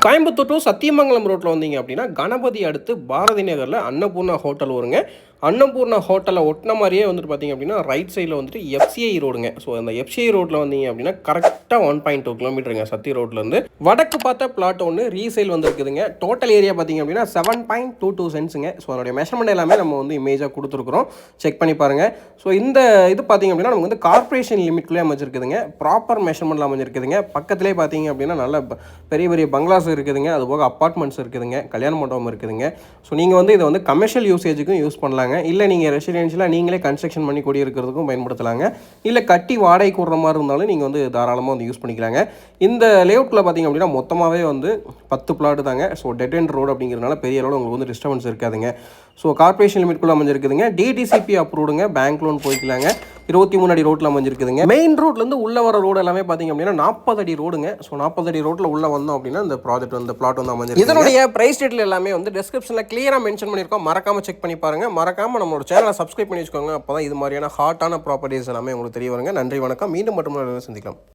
Coimbatore to Sathyamangalam ரோட்டில் வந்தீங்க அப்படின்னா கணபதி அடுத்து பாரதி நகரில் அன்னபூர்ணா ஹோட்டல் வருங்க. அன்னபூர்ணா ஹோட்டலை ஒட்டின மாதிரியே வந்துட்டு பார்த்தீங்க அப்படின்னா ரைட் சைடில் வந்துட்டு எஃப்சிஐ ரோடுங்க. ஸோ அந்த எஃப்சிஐ ரோட்டில் வந்தீங்க அப்படின்னா கரெக்டாக 1.2 கிலோமீட்டருங்க சத்தி ரோட்லேருந்து. வடக்கு பார்த்த பிளாட் ஒன்று ரீசேல் வந்துருக்குதுங்க. டோட்டல் ஏரியா பார்த்தீங்க அப்படின்னா 7.22 சென்ட்ஸுங்க. ஸோ அதோடைய மெஷர்மெண்ட் எல்லாமே நம்ம வந்து இமேஜாக கொடுத்துருக்குறோம், செக் பண்ணி பாருங்கள். ஸோ இந்த இது பார்த்தீங்க அப்படின்னா நமக்கு வந்து கார்பரேஷன் லிமிட்குள்ளே அமைஞ்சிருக்குதுங்க. ப்ராப்பர் மெஷர்மெண்ட்டில் அமைஞ்சிருக்குதுங்க. பக்கத்துலேயே பார்த்தீங்க அப்படின்னா நல்ல பெரிய பெரிய பங்களாஸ் இருக்குதுங்க. அதுபோக அப்பார்ட்மெண்ட்ஸ் இருக்குதுங்க, கல்யாண மண்டபம் இருக்குதுங்க. ஸோ நீங்கள் வந்து இதை வந்து கமர்ஷியல் யூசேஜுக்கும் யூஸ் பண்ணலாங்க. இல்லை நீங்கள் ரெசிடென்ஷியலாக நீங்களே கன்ஸ்ட்ரக்ஷன் பண்ணி குடியிருக்கிறதுக்கும் பயன்படுத்தலாங்க. இல்லை கட்டி வாடகை கூடுற மாதிரி இருந்தாலும் நீங்கள் வந்து தாராளமாக வந்து யூஸ் பண்ணிக்கலாங்க. இந்த லேஅவுட்டில் பார்த்தீங்க அப்படின்னா மொத்தமாகவே வந்து 10 பிளாட் தாங்க. ஸோ டெட் எண்ட் ரோடு அப்படிங்கிறதுனால பெரிய அளவில் உங்களுக்கு வந்து டிஸ்டர்பன்ஸ் இருக்காதுங்க. ஸோ கார்பரேஷன் லிமிட்குள்ளே அமைஞ்சிருக்குதுங்க. டிடிசிபி அப்ரூவ்டுங்க, பேங்க் லோன் போய்க்கலாங்க. 23 அடி ரோட்டில் அமைஞ்சிருக்குதுங்க. மெயின் ரோட்லேருந்து உள்ள வர ரோடு எல்லாமே பார்த்தீங்க அப்படின்னா 40 அடி ரோடுங்க. ஸோ 40 அடி ரோட்டில் உள்ள வந்தோம் அப்படின்னா இந்த ப்ராஜெக்ட் வந்து பிளாட் வந்து அமைஞ்சிருக்கு. இதனுடைய பிரைஸ் டீட்டெயில் எல்லாமே வந்து டிஸ்கிரிப்ஷனில் கிளியராக மென்ஷன் பண்ணியிருக்கோம். மறக்காம செக் பண்ணி பாருங்கள். மறக்காம நம்மளோட சேனலை சப்ஸ்கிரைப் பண்ணி வச்சுக்கோங்க. அப்போ தான் இது மாதிரியான ஹாட்டான ப்ராப்பர்ட்டிஸ் எல்லாமே உங்களுக்கு தெரிய வருங்க. நன்றி, வணக்கம். மீண்டும் மற்றும் சந்திக்கலாம்.